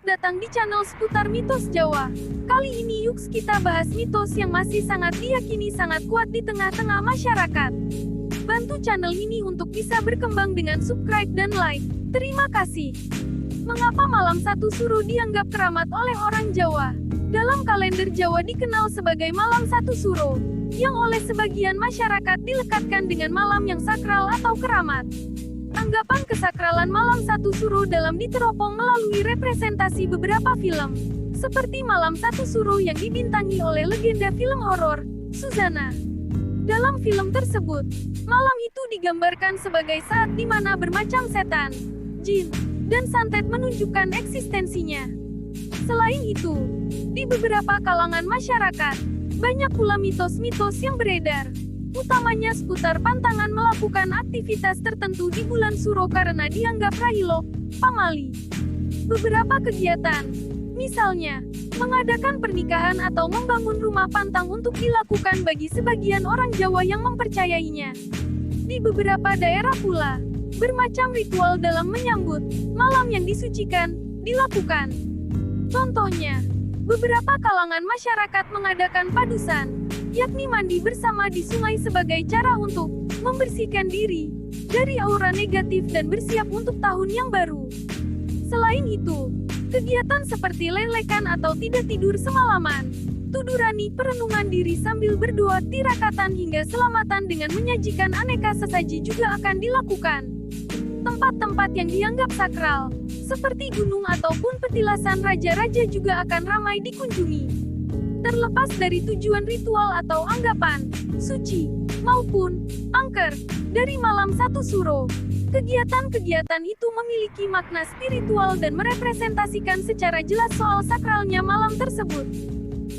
Selamat datang di channel seputar mitos Jawa. Kali ini yuk kita bahas mitos yang masih sangat diyakini sangat kuat di tengah-tengah masyarakat. Bantu channel ini untuk bisa berkembang dengan subscribe dan like. Terima kasih. Mengapa malam satu suro dianggap keramat oleh orang Jawa? Dalam kalender Jawa dikenal sebagai malam satu suro, yang oleh sebagian masyarakat dilekatkan dengan malam yang sakral atau keramat. Anggapan kesakralan malam satu suro dalam diteropong melalui representasi beberapa film, seperti Malam Satu Suro yang dibintangi oleh legenda film horor, Suzana. Dalam film tersebut, malam itu digambarkan sebagai saat di mana bermacam setan, jin, dan santet menunjukkan eksistensinya. Selain itu, di beberapa kalangan masyarakat, banyak pula mitos-mitos yang beredar, utamanya seputar pantangan melakukan aktivitas tertentu di bulan Suro karena dianggap railo, pamali. Beberapa kegiatan, misalnya, mengadakan pernikahan atau membangun rumah pantang untuk dilakukan bagi sebagian orang Jawa yang mempercayainya. Di beberapa daerah pula, bermacam ritual dalam menyambut malam yang disucikan dilakukan. Contohnya, beberapa kalangan masyarakat mengadakan padusan, yakni mandi bersama di sungai sebagai cara untuk membersihkan diri dari aura negatif dan bersiap untuk tahun yang baru. Selain itu, kegiatan seperti lelekan atau tidak tidur semalaman, tudurani perenungan diri sambil berdoa tirakatan hingga selamatan dengan menyajikan aneka sesaji juga akan dilakukan. Tempat-tempat yang dianggap sakral, seperti gunung ataupun petilasan raja-raja juga akan ramai dikunjungi. Terlepas dari tujuan ritual atau anggapan suci maupun angker dari malam satu suro, kegiatan-kegiatan itu memiliki makna spiritual dan merepresentasikan secara jelas soal sakralnya malam tersebut.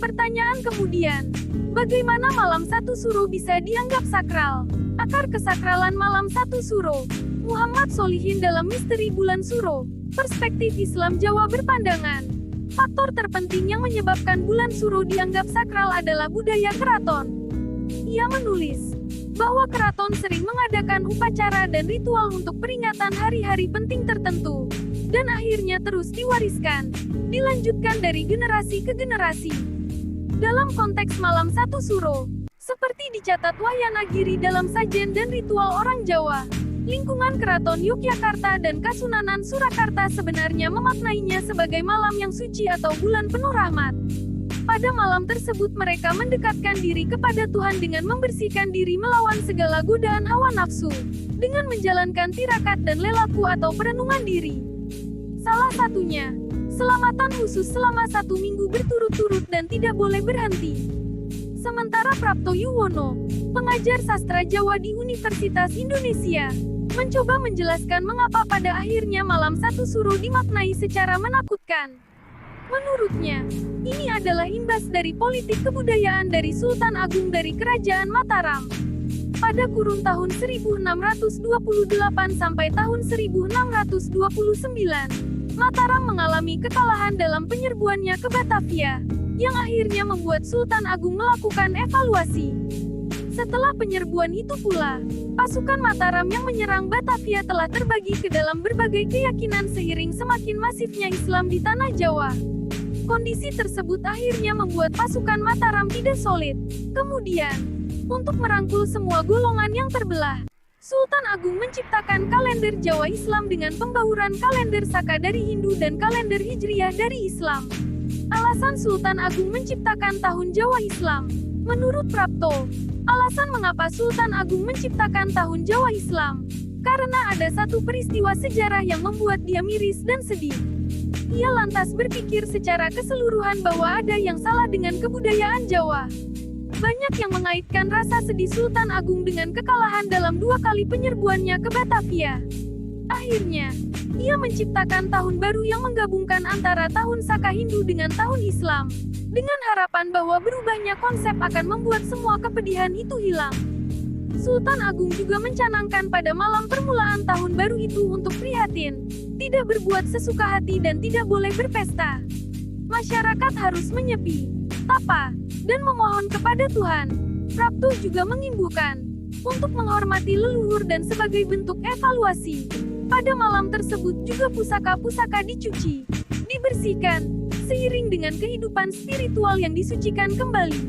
Pertanyaan kemudian, bagaimana malam satu suro bisa dianggap sakral? Akar kesakralan malam satu suro. Muhammad Solihin dalam Misteri Bulan Suro, Perspektif Islam Jawa berpandangan, faktor terpenting yang menyebabkan bulan Suro dianggap sakral adalah budaya keraton. Ia menulis bahwa keraton sering mengadakan upacara dan ritual untuk peringatan hari-hari penting tertentu, dan akhirnya terus diwariskan, dilanjutkan dari generasi ke generasi. Dalam konteks malam satu Suro, seperti dicatat Wayanagiri dalam sajen dan ritual orang Jawa, lingkungan keraton Yogyakarta dan Kasunanan Surakarta sebenarnya memaknainya sebagai malam yang suci atau bulan penuh rahmat. Pada malam tersebut mereka mendekatkan diri kepada Tuhan dengan membersihkan diri melawan segala godaan hawa nafsu, dengan menjalankan tirakat dan lelaku atau perenungan diri. Salah satunya, selamatan khusus selama 1 minggu berturut-turut dan tidak boleh berhenti. Sementara Prapto Yuwono, pengajar sastra Jawa di Universitas Indonesia, mencoba menjelaskan mengapa pada akhirnya malam satu suro dimaknai secara menakutkan. Menurutnya, ini adalah imbas dari politik kebudayaan dari Sultan Agung dari Kerajaan Mataram. Pada kurun tahun 1628 sampai tahun 1629, Mataram mengalami kekalahan dalam penyerbuannya ke Batavia, yang akhirnya membuat Sultan Agung melakukan evaluasi. Setelah penyerbuan itu pula, pasukan Mataram yang menyerang Batavia telah terbagi ke dalam berbagai keyakinan seiring semakin masifnya Islam di tanah Jawa. Kondisi tersebut akhirnya membuat pasukan Mataram tidak solid. Kemudian, untuk merangkul semua golongan yang terbelah, Sultan Agung menciptakan kalender Jawa Islam dengan pembauran kalender Saka dari Hindu dan kalender Hijriyah dari Islam. Alasan Sultan Agung menciptakan tahun Jawa Islam. Menurut Prapto, alasan mengapa Sultan Agung menciptakan tahun Jawa Islam, karena ada satu peristiwa sejarah yang membuat dia miris dan sedih. Ia lantas berpikir secara keseluruhan bahwa ada yang salah dengan kebudayaan Jawa. Banyak yang mengaitkan rasa sedih Sultan Agung dengan kekalahan dalam 2 kali penyerbuannya ke Batavia. Akhirnya, ia menciptakan tahun baru yang menggabungkan antara tahun Saka Hindu dengan tahun Islam, dengan harapan bahwa berubahnya konsep akan membuat semua kepedihan itu hilang. Sultan Agung juga mencanangkan pada malam permulaan tahun baru itu untuk prihatin, tidak berbuat sesuka hati dan tidak boleh berpesta. Masyarakat harus menyepi, tapa, dan memohon kepada Tuhan. Prapto juga mengimbuhkan untuk menghormati leluhur dan sebagai bentuk evaluasi, Pada malam tersebut juga pusaka-pusaka dicuci, dibersihkan, seiring dengan kehidupan spiritual yang disucikan kembali.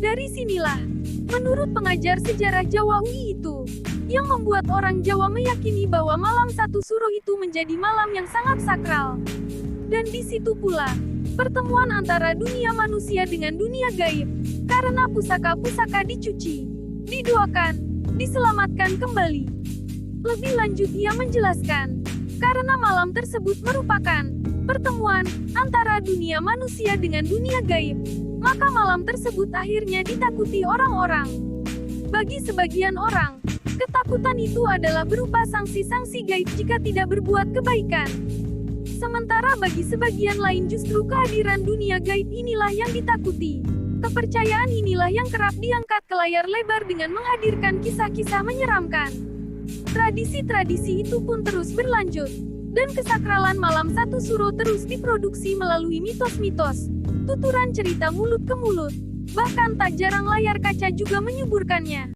Dari sinilah, menurut pengajar sejarah Jawa UI itu, yang membuat orang Jawa meyakini bahwa malam satu suro itu menjadi malam yang sangat sakral. Dan di situ pula, pertemuan antara dunia manusia dengan dunia gaib, karena pusaka-pusaka dicuci, didoakan, diselamatkan kembali. Lebih lanjut ia menjelaskan, karena malam tersebut merupakan pertemuan antara dunia manusia dengan dunia gaib, maka malam tersebut akhirnya ditakuti orang-orang. Bagi sebagian orang, ketakutan itu adalah berupa sanksi-sanksi gaib jika tidak berbuat kebaikan. Sementara bagi sebagian lain justru kehadiran dunia gaib inilah yang ditakuti. Kepercayaan inilah yang kerap diangkat ke layar lebar dengan menghadirkan kisah-kisah menyeramkan. Tradisi-tradisi itu pun terus berlanjut, dan kesakralan malam satu suro terus diproduksi melalui mitos-mitos, tuturan cerita mulut ke mulut, bahkan tak jarang layar kaca juga menyuburkannya.